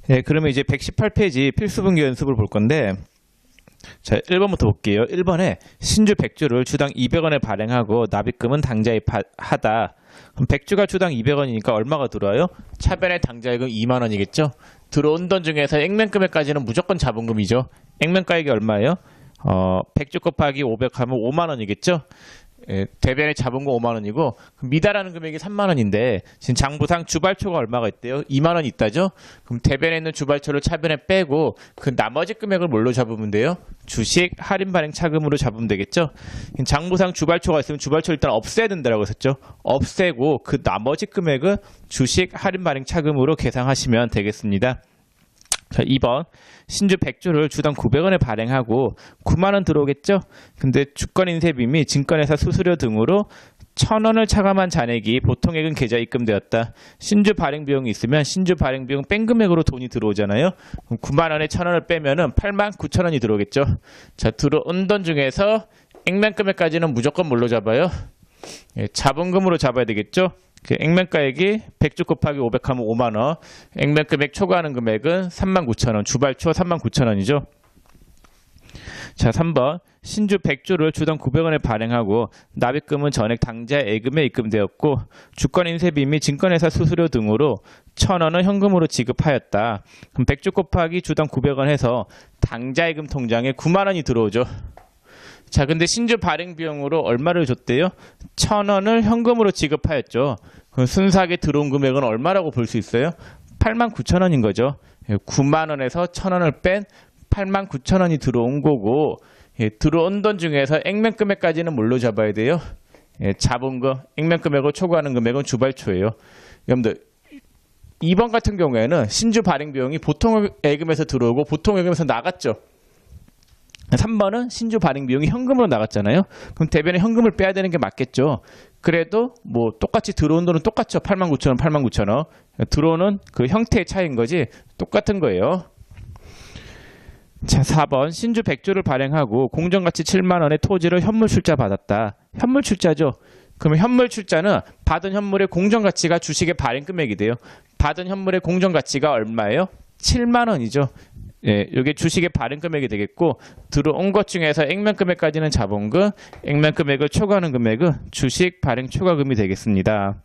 네, 그러면 이제 118페이지 필수분기 연습을 볼 건데, 자, 1번부터 볼게요. 1번에 신주 100주를 주당 200원에 발행하고 납입금은 당좌입하다. 그럼 100주가 주당 200원이니까 얼마가 들어와요? 차변의 당좌이금 2만 원이겠죠? 들어온 돈 중에서 액면금액까지는 무조건 자본금이죠. 액면가액이 얼마예요? 100주 곱하기 500 하면 5만 원이겠죠? 예, 대변의 자본금 5만 원이고 미달하는 금액이 3만 원인데 지금 장부상 주발초가 얼마가 있대요? 2만 원이 있다죠? 그럼 대변에 있는 주발초를 차변에 빼고 그 나머지 금액을 뭘로 잡으면 돼요? 주식 할인 발행 차금으로 잡으면 되겠죠? 장부상 주발초가 있으면 주발초 일단 없애야 된다고 했었죠? 없애고 그 나머지 금액은 주식 할인 발행 차금으로 계산하시면 되겠습니다. 자, 2번 신주 100주를 주당 900원에 발행하고 9만 원 들어오겠죠? 근데 주권 인쇄비 및 증권회사 수수료 등으로 1,000원을 차감한 잔액이 보통액은 계좌 입금되었다. 신주 발행 비용이 있으면 신주 발행 비용 뺀 금액으로 돈이 들어오잖아요. 그럼 9만 원에 1,000원을 빼면은 89,000원이 들어오겠죠? 자, 들어온 돈 중에서 액면 금액까지는 무조건 뭘로 잡아요? 예, 자본금으로 잡아야 되겠죠? 그 액면가액이 100주 곱하기 500 하면 5만 원, 액면금액 초과하는 금액은 39,000원, 주발초 39,000원이죠. 자, 3번 신주 100주를 주당 900원에 발행하고 납입금은 전액 당좌 예금에 입금되었고 주권 인쇄비 및 증권회사 수수료 등으로 1,000원을 현금으로 지급하였다. 그럼 100주 곱하기 주당 900원 해서 당좌 예금 통장에 9만 원이 들어오죠. 자, 근데 신주 발행 비용으로 얼마를 줬대요? 1,000원을 현금으로 지급하였죠. 그럼 순수하게 들어온 금액은 얼마라고 볼 수 있어요? 89,000원인 거죠. 9만 원에서 1,000원을 뺀 89,000원이 들어온 거고, 들어온 돈 중에서 액면 금액까지는 뭘로 잡아야 돼요? 자본금, 액면 금액을 초과하는 금액은 주발초예요. 여러분들 2번 같은 경우에는 신주 발행 비용이 보통 예금에서 들어오고 보통 예금에서 나갔죠. 3번은 신주 발행 비용이 현금으로 나갔잖아요. 그럼 대변에 현금을 빼야 되는 게 맞겠죠. 그래도 뭐 똑같이 들어온 돈은 똑같죠. 89,000원, 89,000원. 들어오는 그 형태의 차이인 거지 똑같은 거예요. 자, 4번 신주 100주를 발행하고 공정가치 7만 원의 토지를 현물 출자 받았다. 현물 출자죠. 그러면 현물 출자는 받은 현물의 공정가치가 주식의 발행 금액이 돼요. 받은 현물의 공정가치가 얼마예요? 7만 원이죠. 예, 이게 주식의 발행 금액이 되겠고 들어온 것 중에서 액면 금액까지는 자본금, 액면 금액을 초과하는 금액은 주식 발행 초과금이 되겠습니다.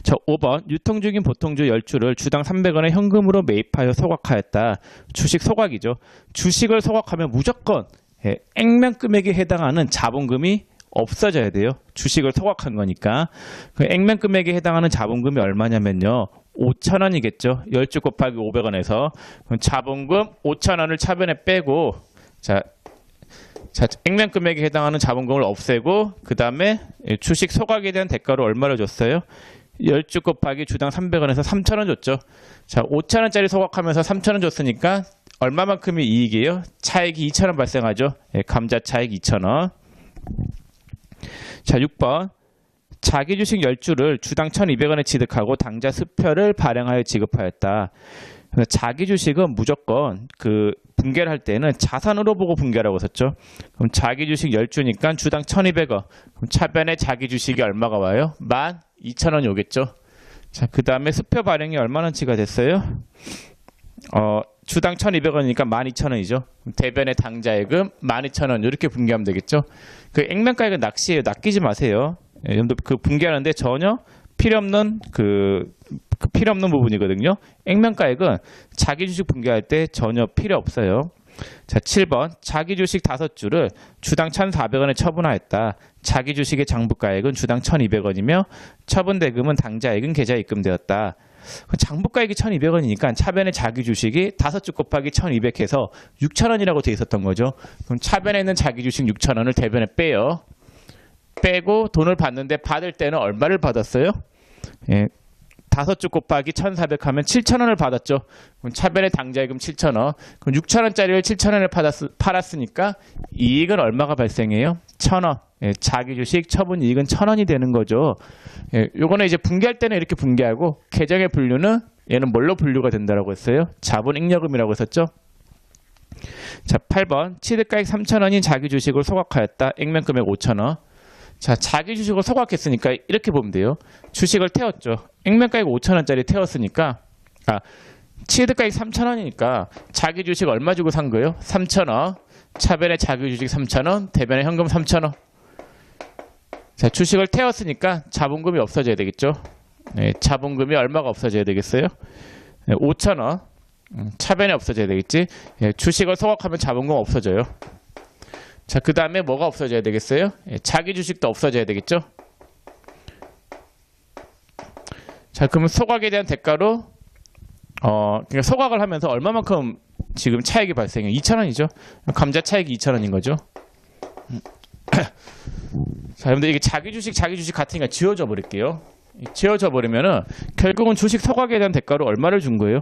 자, 5번 유통 중인 보통주 10주를 주당 300원에 현금으로 매입하여 소각하였다. 주식 소각이죠. 주식을 소각하면 무조건 액면 금액에 해당하는 자본금이 없어져야 돼요. 주식을 소각한 거니까. 그 액면 금액에 해당하는 자본금이 얼마냐면요. 5,000원이겠죠. 10주 곱하기 500원에서 자본금 5,000원을 차변에 빼고 자, 액면 금액에 해당하는 자본금을 없애고 그 다음에 주식 소각에 대한 대가로 얼마를 줬어요? 10주 곱하기 주당 300원에서 3,000원 줬죠. 자, 5,000원짜리 소각하면서 3,000원 줬으니까 얼마만큼이 이익이에요? 차익이 2,000원 발생하죠. 감자 차익 2,000원. 자, 6번 자기 주식 10주를 주당 1,200원에 취득하고 당좌 수표를 발행하여 지급하였다. 자기 주식은 무조건 그 분괴를 할 때는 자산으로 보고 분괴라고 썼죠. 그럼 자기 주식 10주니까 주당 1,200원. 그럼 차변에 자기 주식이 얼마가 와요? 12,000원이 오겠죠. 자, 그 다음에 수표 발행이 얼마나치가 됐어요? 주당 1,200원이니까 12,000원이죠. 대변의 당좌예금 12,000원 이렇게 분괴하면 되겠죠. 그 액면가액은 낚시예요. 낚이지 마세요. 여러분들 그 분괴하는데 전혀 필요 없는 필요 없는 부분이거든요. 액면가액은 자기 주식 분괴할 때 전혀 필요 없어요. 자, 7번 자기 주식 5주를 주당 1,400원에 처분하였다. 자기 주식의 장부가액은 주당 1,200원이며 처분대금은 당좌예금 계좌에 입금되었다. 장부가액이 1,200원이니까 차변에 자기 주식이 5주 곱하기 1,200 해서 6,000원이라고 돼 있었던 거죠. 그럼 차변에 있는 자기 주식 6,000원을 대변에 빼요. 빼고 돈을 받는데 받을 때는 얼마를 받았어요? 5주 곱하기 1,400 하면 7,000원을 받았죠. 그럼 차변의 당좌예금 7,000원. 그럼 6,000원짜리를 7,000원에 팔았으니까 이익은 얼마가 발생해요? 1,000원. 자기 주식 처분 이익은 1,000원이 되는 거죠. 요거는 이제 분괴할 때는 이렇게 분괴하고 계정의 분류는 얘는 뭘로 분류가 된다고 했어요? 자본잉여금이라고 했었죠. 자, 8번 취득가액 3,000원인 자기 주식을 소각하였다. 액면 금액 5,000원. 자, 자기 주식을 소각했으니까 이렇게 보면 돼요. 주식을 태웠죠. 액면가액 5,000원짜리 태웠으니까 취득가액 3,000원이니까 자기 주식 얼마 주고 산 거예요? 3,000원. 차변에 자기 주식 3,000원, 대변에 현금 3,000원. 자, 주식을 태웠으니까 자본금이 없어져야 되겠죠. 네, 자본금이 얼마가 없어져야 되겠어요? 네, 5,000원. 차변에 없어져야 되겠지. 네, 주식을 소각하면 자본금 없어져요. 자, 그 다음에 뭐가 없어져야 되겠어요? 네, 자기 주식도 없어져야 되겠죠. 자, 그러면 소각에 대한 대가로 그러니까 소각을 하면서 얼마만큼 지금 차익이 발생해요? 2,000원이죠. 감자 차익이 2,000원인 거죠. 자, 여러분들 이게 자기 주식 같으니까 지워져 버릴게요. 지워져 버리면은 결국은 주식 소각에 대한 대가로 얼마를 준 거예요?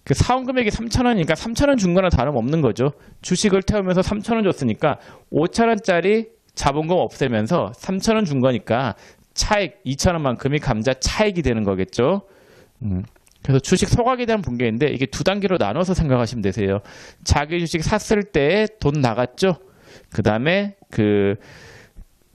그 사원 금액이 3,000원이니까 3,000원 준 거나 다름없는 거죠. 주식을 태우면서 3,000원 줬으니까 5,000원짜리 자본금 없애면서 3,000원 준 거니까 차익 2,000원만큼이 감자 차익이 되는 거겠죠. 그래서 주식 소각에 대한 분개인데 이게 두 단계로 나눠서 생각하시면 되세요. 자기 주식 샀을 때 돈 나갔죠. 그 다음에 그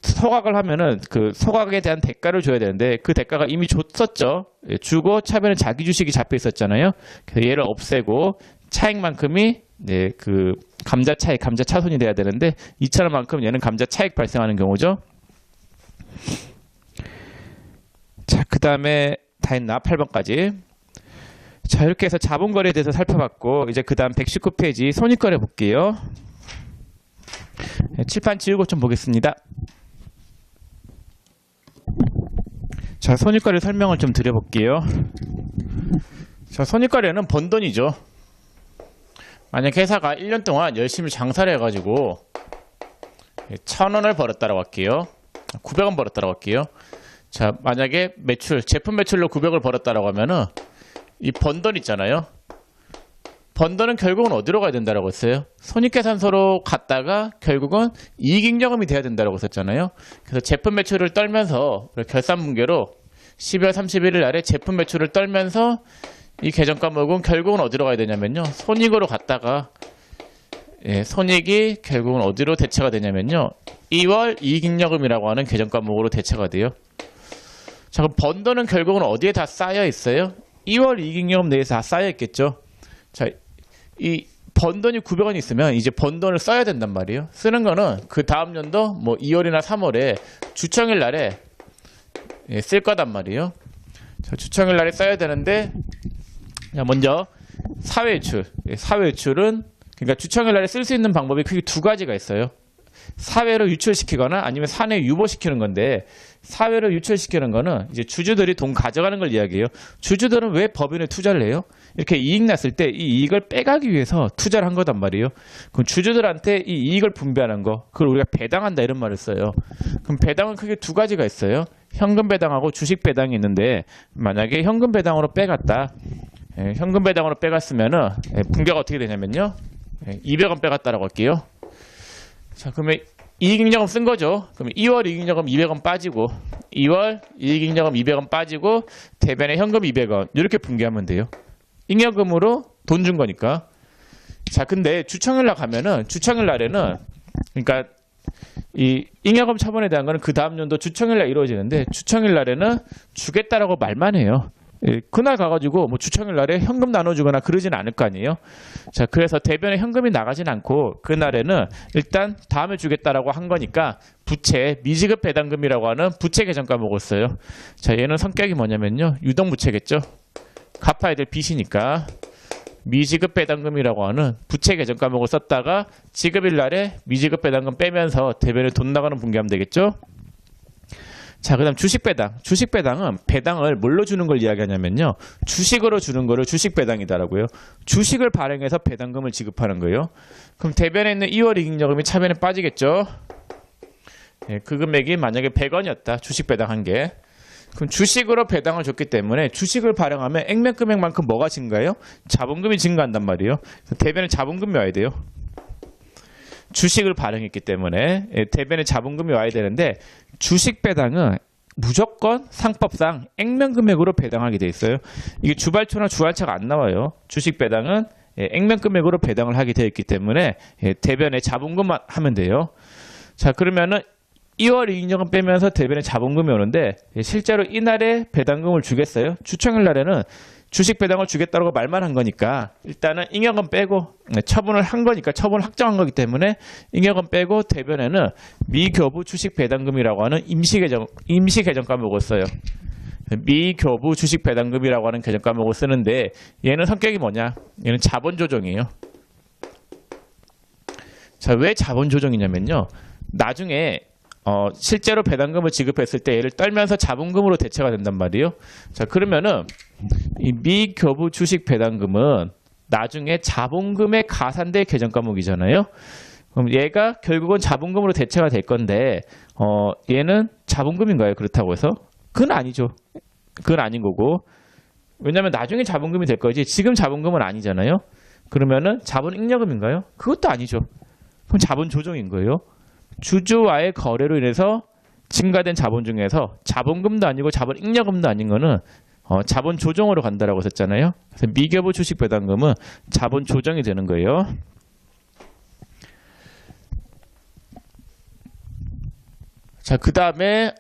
소각을 하면은 그 소각에 대한 대가를 줘야 되는데 그 대가가 이미 줬었죠. 주고 차변에 자기 주식이 잡혀 있었잖아요. 그래서 얘를 없애고 차익만큼이 네, 그 감자 차익, 감자 차손이 돼야 되는데 2,000원만큼 얘는 감자 차익 발생하는 경우죠. 자, 그 다음에 다 했나? 8번까지. 자, 이렇게 해서 자본거래에 대해서 살펴봤고 이제 그 다음 119페이지 손익거래 볼게요. 네, 칠판 지우고 좀 보겠습니다. 자, 손익거래 설명을 좀 드려볼게요. 자, 손익거래는 번 돈이죠. 만약 회사가 1년 동안 열심히 장사를 해가지고 1,000원을 벌었다라고 할게요. 900원 벌었다라고 할게요. 자, 만약에 매출, 제품 매출로 900을 벌었다라고 하면은 이 번 돈 있잖아요. 번 돈은 결국은 어디로 가야 된다라고 했어요? 손익계산서로 갔다가 결국은 이익잉여금이 돼야 된다라고 했었잖아요. 그래서 제품 매출을 떨면서 결산분계로 12월 31일 날에 제품 매출을 떨면서 이 계정 과목은 결국은 어디로 가야 되냐면요. 손익으로 갔다가 손익이 결국은 어디로 대체가 되냐면요. 2월 이익잉여금이라고 하는 계정 과목으로 대체가 돼요. 자, 그럼 번 돈은 결국은 어디에 다 쌓여 있어요? 2월 이익잉여금 내에서 다 쌓여 있겠죠. 자, 이 번 돈이 900원 있으면 이제 번 돈을 써야 된단 말이에요. 쓰는 거는 그 다음 연도 뭐 2월이나 3월에 주청일 날에 쓸 거단 말이에요. 자, 주청일 날에 써야 되는데 먼저 사외유출. 사외유출은 그러니까 주청일 날에 쓸 수 있는 방법이 크게 두 가지가 있어요. 사회로 유출시키거나 아니면 사내 유보시키는 건데 사회로 유출시키는 거는 이제 주주들이 돈 가져가는 걸 이야기해요. 주주들은 왜 법인에 투자를 해요? 이렇게 이익 났을 때 이 이익을 빼가기 위해서 투자를 한 거단 말이에요. 그럼 주주들한테 이 이익을 분배하는 거, 그걸 우리가 배당한다 이런 말을 써요. 그럼 배당은 크게 두 가지가 있어요. 현금 배당하고 주식 배당이 있는데 만약에 현금 배당으로 빼갔다. 현금 배당으로 빼갔으면은 분배가 어떻게 되냐면요. 200원 빼갔다라고 할게요. 자, 그러면 이익잉여금 쓴 거죠. 그럼 2월 이익잉여금 200원 빠지고 2월 이익잉여금 200원 빠지고 대변에 현금 200원 이렇게 분개하면 돼요. 잉여금으로 돈 준 거니까. 자, 근데 주청일 날 가면은 주청일 날에는 그러니까 이 잉여금 처분에 대한 거는 그 다음 연도 주청일 날 이루어지는데 주청일 날에는 주겠다라고 말만 해요. 그날 가가지고 뭐 주청일 날에 현금 나눠주거나 그러진 않을 거 아니에요. 자, 그래서 대변에 현금이 나가진 않고 그날에는 일단 다음에 주겠다라고 한 거니까 부채, 미지급 배당금이라고 하는 부채 계정 과목을 써요. 자, 얘는 성격이 뭐냐면요. 유동부채겠죠. 갚아야 될 빚이니까 미지급 배당금이라고 하는 부채 계정 과목을 썼다가 지급일 날에 미지급 배당금 빼면서 대변에 돈 나가는 분개하면 되겠죠. 자, 그 다음 주식 배당. 주식 배당은 배당을 뭘로 주는 걸 이야기하냐면요. 주식으로 주는 거를 주식 배당이다라고요. 주식을 발행해서 배당금을 지급하는 거예요. 그럼 대변에 있는 2월 이익잉여금이 차변에 빠지겠죠. 그 금액이 만약에 100원이었다. 주식 배당 한 개. 그럼 주식으로 배당을 줬기 때문에 주식을 발행하면 액면 금액만큼 뭐가 증가해요? 자본금이 증가한단 말이에요. 대변에 자본금이 와야 돼요. 주식을 발행했기 때문에 대변에 자본금이 와야 되는데 주식 배당은 무조건 상법상 액면 금액으로 배당하게 돼 있어요. 이게 주발초나 주할차가 안 나와요. 주식 배당은 액면 금액으로 배당을 하게 되어 있기 때문에 대변에 자본금만 하면 돼요. 자, 그러면은 2월 이익잉여금 빼면서 대변에 자본금이 오는데 실제로 이날에 배당금을 주겠어요? 주청일 날에는 주식 배당을 주겠다고 말만 한 거니까 일단은 잉여금 빼고 처분을 한 거니까 처분을 확정한 거기 때문에 잉여금 빼고 대변에는 미교부 주식 배당금이라고 하는 임시 계정 과목을 써요. 미교부 주식 배당금이라고 하는 계정 과목을 쓰는데 얘는 성격이 뭐냐? 얘는 자본 조정이에요. 자, 왜 자본 조정이냐면요. 나중에 실제로 배당금을 지급했을 때 얘를 떨면서 자본금으로 대체가 된단 말이에요. 자, 그러면은 이 미교부 주식 배당금은 나중에 자본금에 가산될 계정 과목이잖아요. 그럼 얘가 결국은 자본금으로 대체가 될 건데 얘는 자본금인가요? 그렇다고 해서? 그건 아니죠. 그건 아닌 거고. 왜냐면 나중에 자본금이 될 거지 지금 자본금은 아니잖아요. 그러면은 자본 잉여금인가요? 그것도 아니죠. 그럼 자본 조정인 거예요. 주주와의 거래로 인해서 증가된 자본 중에서 자본금도 아니고 자본 잉여금도 아닌 거는 자본 조정으로 간다라고 했었잖아요. 그래서 미교부 주식 배당금은 자본 조정이 되는 거예요. 자, 그 다음에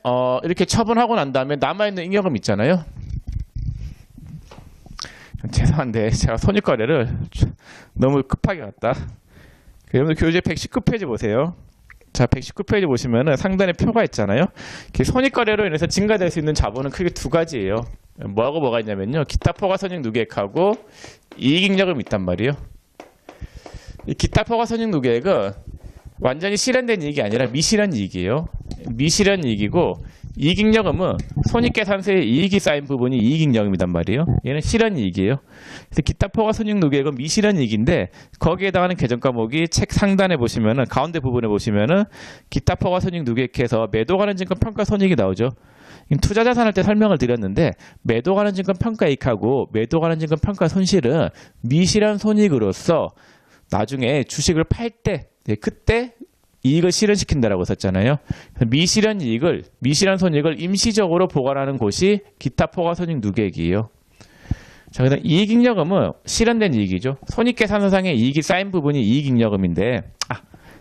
이렇게 처분하고 난 다음에 남아있는 잉여금 있잖아요. 죄송한데 제가 손익거래를 너무 급하게 갔다. 여러분들 교재 119페이지 보세요. 자, 119페이지 보시면은 상단에 표가 있잖아요. 손익거래로 인해서 증가될 수 있는 자본은 크게 두 가지예요. 뭐하고 뭐가 있냐면요. 기타 포괄손익 누계액하고 이익잉여금이 있단 말이에요. 이 기타 포괄손익 누계액은 완전히 실현된 이익이 아니라 미실현 이익이에요. 미실현 이익이고 이익잉여금은 손익계산서에 이익이 쌓인 부분이 이익잉여금이단 말이에요. 얘는 실현 이익이에요. 그래서 기타 포괄손익 누계액은 미실현 이익인데 거기에 해당하는 계정 과목이 책 상단에 보시면은 가운데 부분에 보시면은 기타 포괄손익 누계액해서 매도 가능 증권 평가 손익이 나오죠. 투자 자산 할 때 설명을 드렸는데 매도 가능 증권 평가이익하고 매도 가능 증권 평가 손실은 미실현 손익으로서 나중에 주식을 팔 때 그때 이익을 실현시킨다라고 했었잖아요. 미실현 이익을, 미실현 손익을 임시적으로 보관하는 곳이 기타 포괄손익 누계액이에요. 자, 그다음 이익잉여금은 실현된 이익이죠. 손익계산서상에 이익이 쌓인 부분이 이익잉여금인데,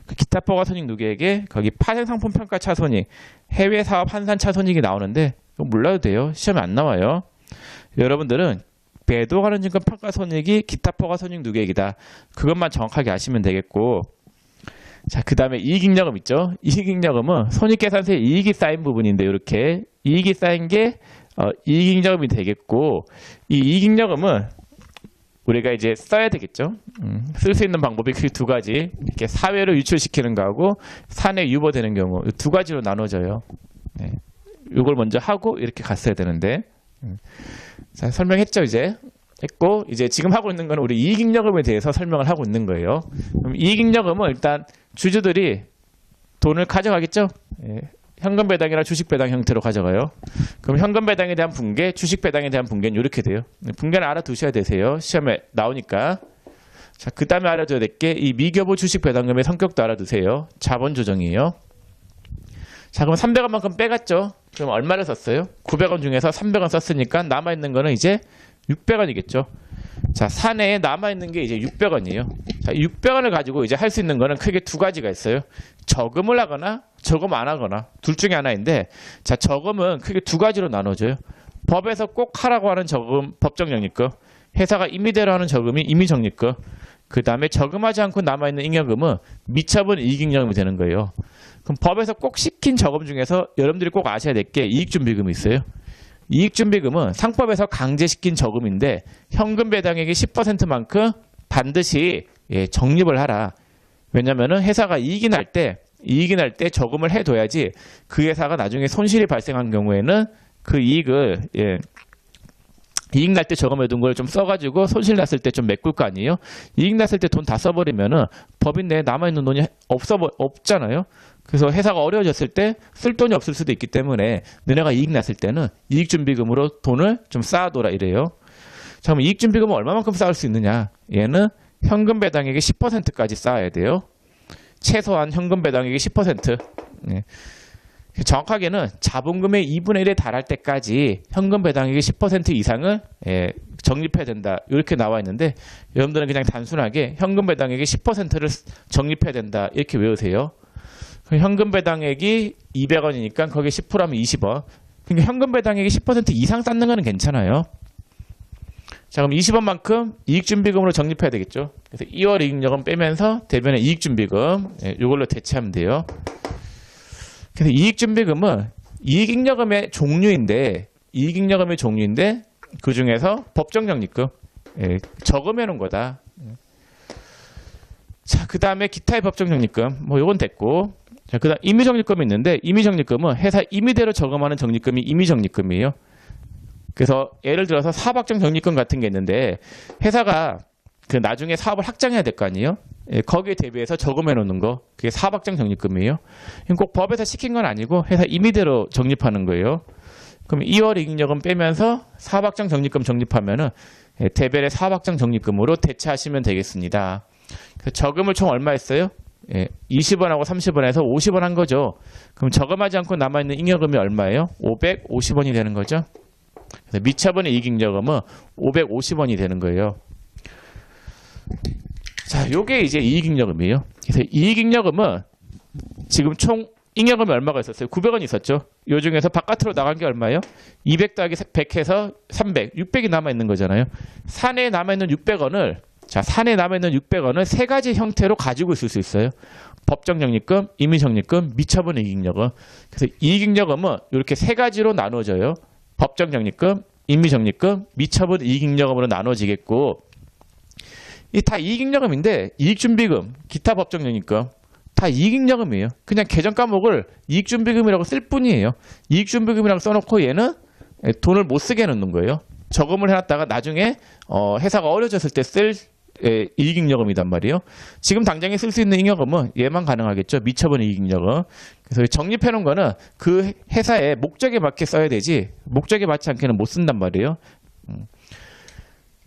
그 기타 포괄손익 누계액에 거기 파생상품 평가 차손익, 해외 사업 환산 차손익이 나오는데 이거 몰라도 돼요. 시험에 안 나와요. 여러분들은 매도 가능 증권 평가 손익이 기타 포괄손익 누계액이다. 그것만 정확하게 아시면 되겠고. 자, 그 다음에 이익잉여금 있죠. 이익잉여금은 손익계산서에 이익이 쌓인 부분인데 이렇게 이익이 쌓인 게 이익잉여금이 되겠고 이 이익잉여금은 우리가 이제 써야 되겠죠. 쓸 수 있는 방법이 그 두 가지. 이렇게 사회로 유출시키는 거하고 사내 유보되는 경우 두 가지로 나눠져요. 네. 이걸 먼저 하고 이렇게 갔어야 되는데. 자, 설명했죠 이제. 했고 이제 지금 하고 있는 건 우리 이익잉여금에 대해서 설명을 하고 있는 거예요. 그럼 이익잉여금은 일단 주주들이 돈을 가져가겠죠. 예. 현금 배당이나 주식 배당 형태로 가져가요. 그럼 현금 배당에 대한 분괴, 주식 배당에 대한 분괴는 이렇게 돼요. 분괴는 알아두셔야 되세요. 시험에 나오니까. 자, 그 다음에 알아둬야 될 게 이 미교부 주식 배당금의 성격도 알아두세요. 자본 조정이에요. 자, 그럼 300원만큼 빼갔죠. 그럼 얼마를 썼어요? 900원 중에서 300원 썼으니까 남아있는 거는 이제 600원이겠죠. 자, 사내에 남아있는 게 이제 600원이에요. 자, 600원을 가지고 이제 할 수 있는 거는 크게 두 가지가 있어요. 저금을 하거나 저금 안 하거나 둘 중에 하나인데, 자, 저금은 크게 두 가지로 나눠져요. 법에서 꼭 하라고 하는 저금, 법정 적립금. 회사가 임의대로 하는 저금이 임의 적립금. 그 다음에 저금하지 않고 남아있는 잉여금은 미처분 이익잉여금이 되는 거예요. 그럼 법에서 꼭 시킨 저금 중에서 여러분들이 꼭 아셔야 될 게 이익준비금이 있어요. 이익준비금은 상법에서 강제시킨 저금인데 현금 배당액의 10%만큼 반드시 적립을 하라. 왜냐면은 회사가 이익이 날 때 저금을 해둬야지 그 회사가 나중에 손실이 발생한 경우에는 그 이익을 이익 날 때 저금해둔 걸 좀 써가지고 손실 났을 때 좀 메꿀 거 아니에요. 이익 났을 때 돈 다 써버리면은 법인 내에 남아있는 돈이 없잖아요. 그래서 회사가 어려워졌을 때 쓸 돈이 없을 수도 있기 때문에 너네가 이익 났을 때는 이익준비금으로 돈을 좀 쌓아둬라 이래요. 자, 그럼 이익준비금은 얼마만큼 쌓을 수 있느냐? 얘는 현금 배당액의 10%까지 쌓아야 돼요. 최소한 현금 배당액의 10%. 네. 정확하게는 자본금의 2분의 1에 달할 때까지 현금 배당액의 10% 이상을 적립해야 된다. 이렇게 나와 있는데 여러분들은 그냥 단순하게 현금 배당액의 10%를 적립해야 된다. 이렇게 외우세요. 현금 배당액이 200원이니까 거기에 10%하면 20원. 그러니까 현금 배당액이 10% 이상 쌓는 거는 괜찮아요. 자, 그럼 20원만큼 이익준비금으로 적립해야 되겠죠. 그래서 2월 이익잉여금 빼면서 대변에 이익준비금, 이걸로 대체하면 돼요. 그래서 이익준비금은 이익잉여금의 종류인데, 그 중에서 법정적립금, 저금해 놓은 거다. 자, 그 다음에 기타의 법정적립금, 뭐 요건 됐고, 자, 그 다음 임의적립금이 있는데, 임의적립금은 회사 임의대로 저금하는 적립금이 임의적립금이에요. 그래서 예를 들어서 사업확장 적립금 같은 게 있는데, 회사가 그 나중에 사업을 확장해야 될 거 아니에요? 거기에 대비해서 저금해 놓는 거, 그게 사업확장 적립금이에요. 꼭 법에서 시킨 건 아니고 회사 임의대로 적립하는 거예요. 그럼 2월 이익잉여금 빼면서 사업확장 적립금 적립하면은 대별의 사업확장 적립금으로 대체하시면 되겠습니다. 그래서 저금을 총 얼마 했어요? 20원하고 30원에서 50원 한 거죠. 그럼 저금하지 않고 남아있는 잉여금이 얼마예요? 550원이 되는 거죠. 그래서 미처분의 이익잉여금은 550원이 되는 거예요. 자, 요게 이제 이익잉여금이에요. 그래서 이익잉여금은 지금 총 잉여금이 얼마가 있었어요? 900원 있었죠. 요 중에서 바깥으로 나간 게 얼마예요? 200 더하기 100 해서 300, 600이 남아있는 거잖아요. 사내에 남아있는 600원을, 자, 사내에 남아있는 600원을 세 가지 형태로 가지고 있을 수 있어요. 법정적립금, 임의적립금, 미처분 이익잉여금. 그래서 이익잉여금은 이렇게 세 가지로 나눠져요. 법정적립금, 임의적립금, 미처분 이익잉여금으로 나눠지겠고, 이 다 이익잉여금인데 이익준비금, 기타 법정적립금 다 이익잉여금이에요. 그냥 계정 과목을 이익준비금이라고 쓸 뿐이에요. 이익준비금이라고 써놓고 얘는 돈을 못 쓰게 해놓는 거예요. 저금을 해놨다가 나중에 회사가 어려졌을 때 쓸 이익잉여금이단 말이에요. 지금 당장에 쓸 수 있는 잉여금은 얘만 가능하겠죠. 미처분 이익잉여금. 그래서 적립해놓은 거는 그 회사의 목적에 맞게 써야 되지 목적에 맞지 않게는 못 쓴단 말이에요.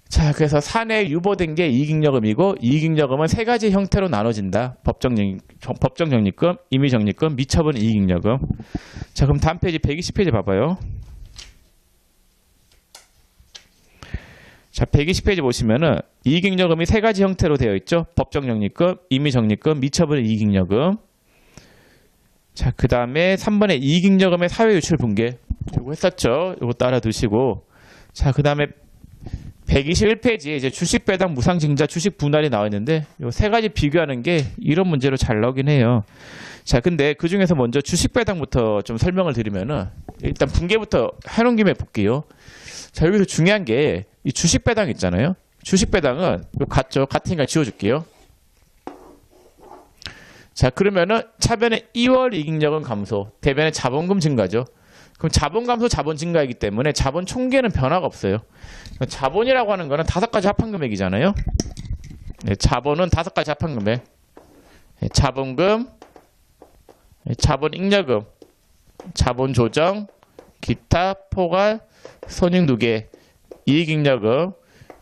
자, 그래서 사내에 유보된 게 이익잉여금이고 이익잉여금은 세 가지 형태로 나눠진다. 법정적립금, 임의적립금, 미처분 이익잉여금. 자, 그럼 다음 페이지 120페이지 봐봐요. 자, 120페이지 보시면은 이익잉여금이 세 가지 형태로 되어 있죠. 법정적립금, 임의적립금, 미처분 이익잉여금. 자, 그 다음에 3번에 이익잉여금의 사회유출 분계. 이거 했었죠. 이거 따라 두시고. 자, 그 다음에 121페이지에 이제 주식 배당 무상증자 주식 분할이 나와 있는데 요 세 가지 비교하는 게 이런 문제로 잘 나오긴 해요. 자, 근데 그 중에서 먼저 주식 배당부터 좀 설명을 드리면은 일단 분계부터 해놓은 김에 볼게요. 자, 여기서 중요한 게 이 주식 배당 있잖아요. 주식 배당은 같죠. 같으니까 지워줄게요. 자, 그러면은 차변에 2월 이익잉여금 감소, 대변에 자본금 증가죠. 그럼 자본 감소, 자본 증가이기 때문에 자본 총계는 변화가 없어요. 자본이라고 하는 거는 5가지 합한 금액이잖아요. 자본은 5가지 합한 금액. 자본금, 자본잉여금, 자본조정, 기타, 포괄, 손익누계, 이익잉여금.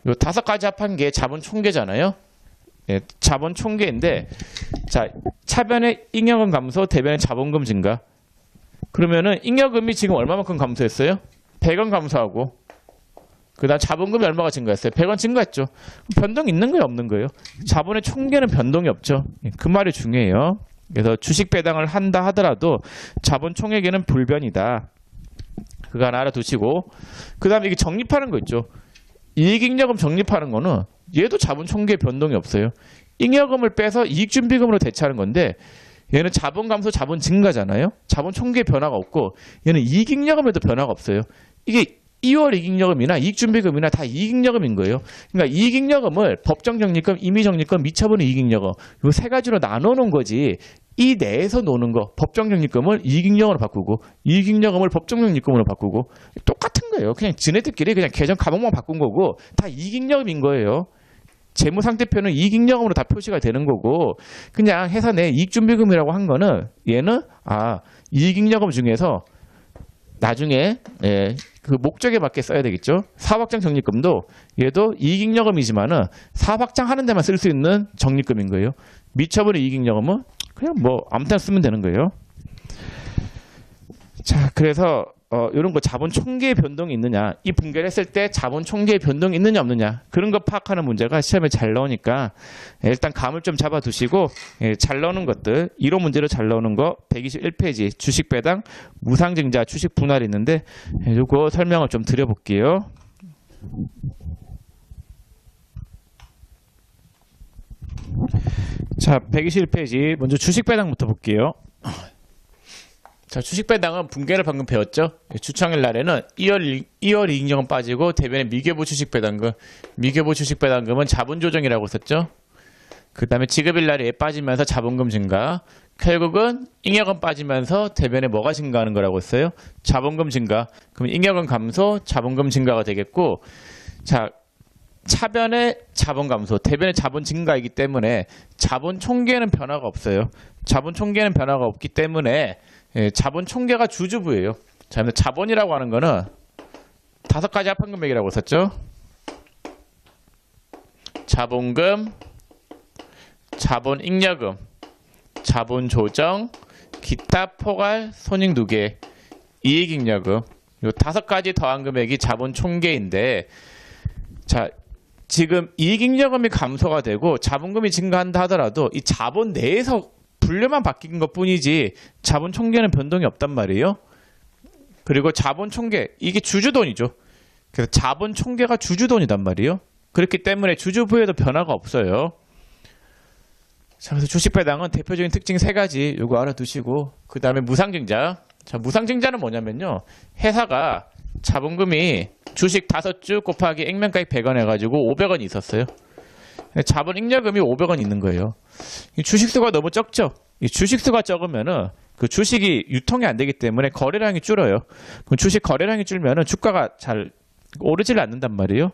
요 5가지 합한 게 자본 총계잖아요. 자본 총계인데, 자, 차변에 잉여금 감소, 대변에 자본금 증가. 그러면은 잉여금이 지금 얼마만큼 감소했어요? 100원 감소하고 그 다음 자본금이 얼마가 증가했어요? 100원 증가했죠. 변동 있는 거예요? 없는 거예요? 자본의 총계는 변동이 없죠. 그 말이 중요해요. 그래서 주식 배당을 한다 하더라도 자본 총액에는 불변이다. 그거 하나 알아두시고 그 다음에 이게 적립하는 거 있죠. 이익잉여금 적립하는 거는 얘도 자본 총계 변동이 없어요. 잉여금을 빼서 이익준비금으로 대체하는 건데 얘는 자본 감소, 자본 증가잖아요. 자본 총계 변화가 없고 얘는 이익잉여금에도 변화가 없어요. 이게 2월 이익잉여금이나 이익준비금이나 다 이익잉여금인 거예요. 그러니까 이익잉여금을 법정적립금, 임의적립금, 미처분 이익잉여금 이 세 가지로 나눠놓은 거지. 이 내에서 노는 거 법정적립금을 이익잉여금으로 바꾸고 이익잉여금을 법정적립금으로 바꾸고 똑같은 거예요. 그냥 지네들끼리 그냥 계정 과목만 바꾼 거고 다 이익잉여금인 거예요. 재무상태표는 이익잉여금으로 다 표시가 되는 거고 그냥 회사 내 이익준비금이라고 한 거는 얘는 이익잉여금 중에서 나중에 그 목적에 맞게 써야 되겠죠. 사업확장 적립금도 얘도 이익잉여금이지만은 사업확장 하는 데만 쓸 수 있는 적립금인 거예요. 미처분 이익잉여금은 그냥 뭐 아무데나 쓰면 되는 거예요. 자, 그래서 이런 거 자본 총계의 변동이 있느냐, 이 분계를 했을 때 자본 총계의 변동이 있느냐 없느냐 그런 거 파악하는 문제가 시험에 잘 나오니까 일단 감을 좀 잡아두시고 잘 나오는 것들 이론 문제로 잘 나오는 거 121페이지 주식 배당 무상증자 주식 분할이 있는데 이거 설명을 좀 드려볼게요. 자, 121페이지 먼저 주식 배당부터 볼게요. 자, 주식 배당은 분개를 방금 배웠죠. 주청일 날에는 2월 이익령은 빠지고 대변에 미계부 주식 배당금, 미계부 주식 배당금은 자본 조정이라고 썼죠. 그 다음에 지급일 날에 빠지면서 자본금 증가, 결국은 잉여금 빠지면서 대변에 뭐가 증가하는 거라고 했어요? 자본금 증가. 그럼 잉여금 감소, 자본금 증가가 되겠고, 자, 차변의 자본 감소, 대변의 자본 증가이기 때문에 자본 총계는 변화가 없어요. 자본 총계는 변화가 없기 때문에 자본 총계가 주주부예요. 자, 자본이라고 하는 거는 5가지 합한 금액이라고 썼죠. 자본금, 자본 잉여금, 자본 조정, 기타 포괄 손익 누계, 이익 잉여금, 이 5가지 더한 금액이 자본 총계인데, 자, 지금 이익 잉여금이 감소가 되고 자본금이 증가한다 하더라도 이 자본 내에서 분류만 바뀐 것 뿐이지 자본 총계는 변동이 없단 말이에요. 그리고 자본 총계, 이게 주주돈이죠. 그래서 자본 총계가 주주돈이단 말이에요. 그렇기 때문에 주주부에도 변화가 없어요. 자, 그래서 주식 배당은 대표적인 특징 3가지 요거 알아두시고, 그 다음에 무상증자. 자, 무상증자는 뭐냐면요, 회사가 자본금이 주식 5주 곱하기 액면가액 100원 해가지고 500원이 있었어요. 자본 잉여금이 500원 있는 거예요. 이 주식수가 너무 적죠. 이 주식수가 적으면은 그 주식이 유통이 안 되기 때문에 거래량이 줄어요. 그럼 주식 거래량이 줄면은 주가가 잘 오르질 않는단 말이에요.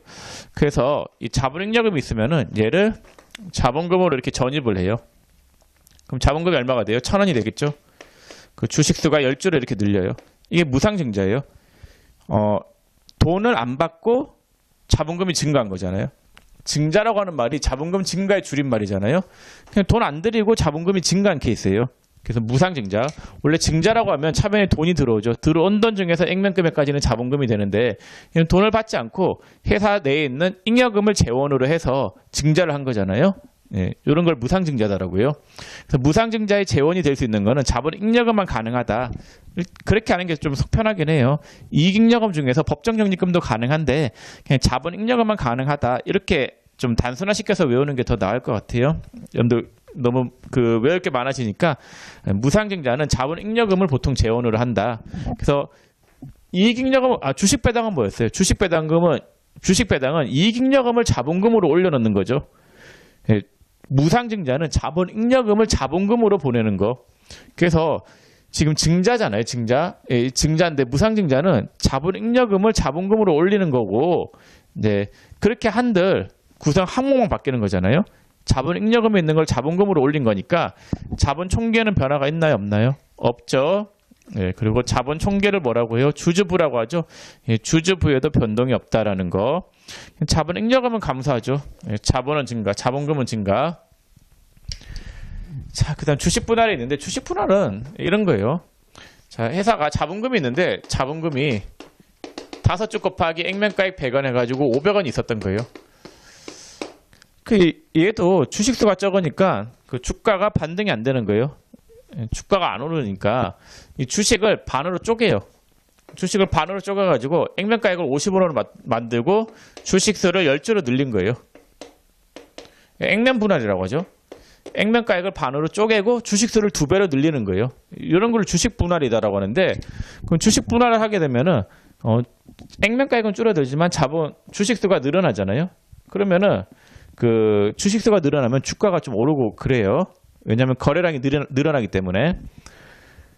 그래서 이 자본 잉여금이 있으면은 얘를 자본금으로 이렇게 전입을 해요. 그럼 자본금이 얼마가 돼요? 1,000원이 되겠죠. 그 주식수가 10주로 이렇게 늘려요. 이게 무상증자예요. 돈을 안 받고 자본금이 증가한 거잖아요. 증자라고 하는 말이 자본금 증가의 줄임말이잖아요. 그냥 돈 안 들이고 자본금이 증가한 케이스예요. 그래서 무상증자. 원래 증자라고 하면 차변에 돈이 들어오죠. 들어온 돈 중에서 액면금액까지는 자본금이 되는데 돈을 받지 않고 회사 내에 있는 잉여금을 재원으로 해서 증자를 한 거잖아요. 예, 이런 걸 무상증자다라고요. 그래서 무상증자의 재원이 될 수 있는 거는 자본 잉여금만 가능하다. 그렇게 하는 게 좀 속편하긴 해요. 이익잉여금 중에서 법정적립금도 가능한데 그냥 자본 잉여금만 가능하다. 이렇게 좀 단순화시켜서 외우는 게 더 나을 것 같아요. 여러분들 너무 외울 게 많아지니까 무상증자는 자본 잉여금을 보통 재원으로 한다. 그래서 이익잉여금, 주식 배당은 뭐였어요? 주식 배당은 이익잉여금을 자본금으로 올려놓는 거죠. 예, 무상증자는 자본 잉여금을 자본금으로 보내는 거. 그래서 지금 증자잖아요. 증자. 예, 증자인데 무상증자는 자본 잉여금을 자본금으로 올리는 거고, 이제 그렇게 한들 구성 항목만 바뀌는 거잖아요. 자본 잉여금에 있는 걸 자본금으로 올린 거니까 자본 총계는 변화가 있나요? 없나요? 없죠. 예, 그리고 자본 총계를 뭐라고 해요? 주주부라고 하죠. 예, 주주부에도 변동이 없다라는 거. 자본 잉여금은 감소하죠. 예, 자본은 증가, 자본금은 증가. 자, 그다음 주식 분할이 있는데 주식 분할은 이런 거예요. 자, 회사가 자본금이 있는데 자본금이 5주 곱하기 액면가액 100원 해가지고 500원 있었던 거예요. 얘도 주식수가 적으니까 그 주가가 반등이 안 되는 거예요. 주가가 안 오르니까 이 주식을 반으로 쪼개요. 주식을 반으로 쪼개가지고 액면가액을 50원으로 만들고 주식수를 10주로 늘린 거예요. 액면 분할이라고 하죠. 액면가액을 반으로 쪼개고 주식수를 2배로 늘리는 거예요. 이런 걸 주식 분할이다라고 하는데, 그럼 주식 분할을 하게 되면은 액면가액은 줄어들지만 주식수가 늘어나잖아요. 그러면은 그 주식수가 늘어나면 주가가 좀 오르고 그래요. 왜냐하면 거래량이 늘어나기 때문에.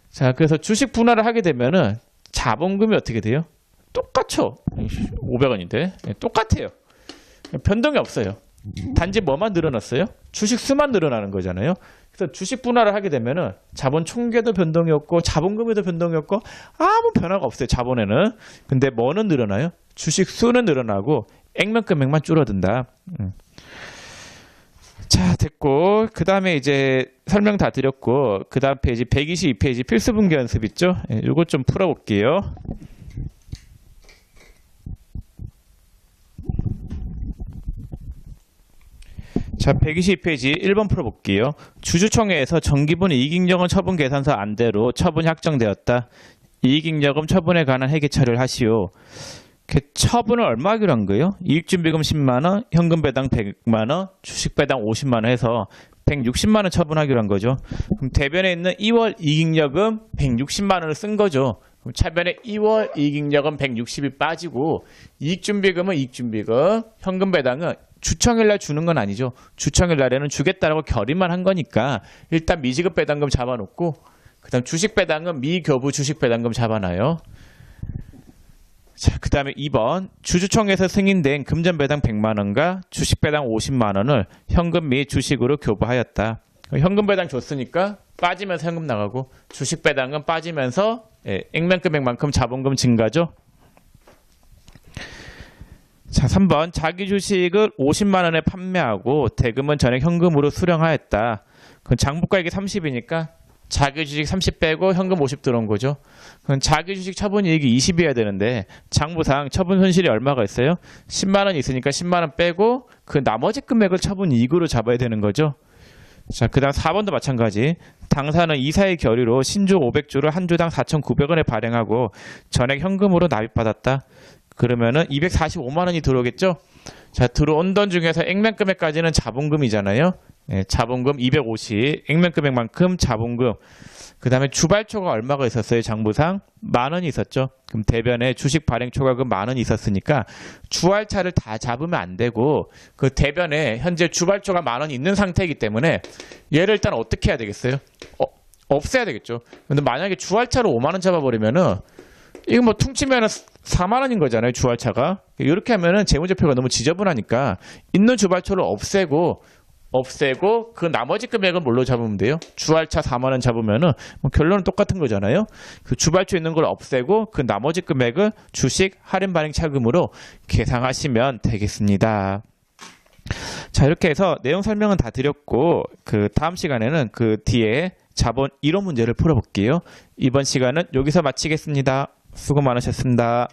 자, 그래서 주식 분할을 하게 되면은 자본금이 어떻게 돼요? 똑같죠. 500원인데 똑같아요. 변동이 없어요. 단지 뭐만 늘어났어요? 주식 수만 늘어나는 거잖아요. 그래서 주식 분할을 하게 되면은 자본 총계도 변동이 없고 자본금에도 변동이 없고 아무 변화가 없어요. 자본에는. 근데 뭐는 늘어나요? 주식 수는 늘어나고 액면금액만 줄어든다. 자, 됐고 그 다음에 이제 설명 다 드렸고 그 다음 페이지 122페이지 필수분기 연습 있죠? 이거 좀 풀어볼게요. 자, 122페이지 1번 풀어볼게요. 주주총회에서 정기분 이익잉여금 처분 계산서 안대로 처분이 확정되었다. 이익잉여금 처분에 관한 회계 처리를 하시오. 처분을 얼마 하기로 한 거예요? 이익준비금 10만원, 현금 배당 100만원, 주식 배당 50만원 해서 160만 원 처분하기로 한 거죠. 그럼 대변에 있는 2월 이익잉여금 160만 원을 쓴 거죠. 그럼 차변에 2월 이익잉여금 160이 빠지고 이익준비금은 이익준비금, 현금 배당은 주청일 날 주는 건 아니죠. 주청일 날에는 주겠다라고 결의만 한 거니까 일단 미지급 배당금 잡아놓고 그다음 주식 배당은 미교부 주식 배당금 잡아놔요. 자, 그 다음에 2번 주주총회에서 승인된 금전 배당 100만 원과 주식 배당 50만 원을 현금 및 주식으로 교부하였다. 현금 배당 줬으니까 빠지면서 현금 나가고 주식 배당은 빠지면서 액면 금액만큼 자본금 증가죠. 자, 3번 자기 주식을 50만 원에 판매하고 대금은 전액 현금으로 수령하였다. 그럼 장부가액이 30이니까 자기 주식 30 빼고 현금 50 들어온 거죠. 그럼 자기 주식 처분 이익이 20이어야 되는데 장부상 처분 손실이 얼마가 있어요? 10만 원 있으니까 10만 원 빼고 그 나머지 금액을 처분 이익으로 잡아야 되는 거죠. 자, 그 다음 4번도 마찬가지. 당사는 이사의 결의로 신주 500주를 한 주당 4,900원에 발행하고 전액 현금으로 납입받았다. 그러면은 245만 원이 들어오겠죠? 자, 들어온 돈 중에서 액면 금액까지는 자본금이잖아요. 자본금 250, 액면 금액만큼 자본금. 그 다음에 주발초가 얼마가 있었어요? 장부상? 10,000원이 있었죠. 그럼 대변에 주식 발행 초과금 10,000원이 있었으니까 주할차를 다 잡으면 안 되고 그 대변에 현재 주발초가 10,000원이 있는 상태이기 때문에 얘를 일단 어떻게 해야 되겠어요? 없애야 되겠죠. 근데 만약에 주할차로 5만 원 잡아버리면은 이거 뭐 퉁치면은 4만 원인 거잖아요, 주할차가. 이렇게 하면은 재무제표가 너무 지저분하니까 있는 주발초를 없애고 그 나머지 금액은 뭘로 잡으면 돼요? 주할차 4만 원 잡으면은 뭐 결론은 똑같은 거잖아요. 그 주발초 있는 걸 없애고 그 나머지 금액을 주식 할인 발행 차금으로 계상하시면 되겠습니다. 자, 이렇게 해서 내용 설명은 다 드렸고 그 다음 시간에는 그 뒤에 자본 이론 문제를 풀어볼게요. 이번 시간은 여기서 마치겠습니다. 수고 많으셨습니다.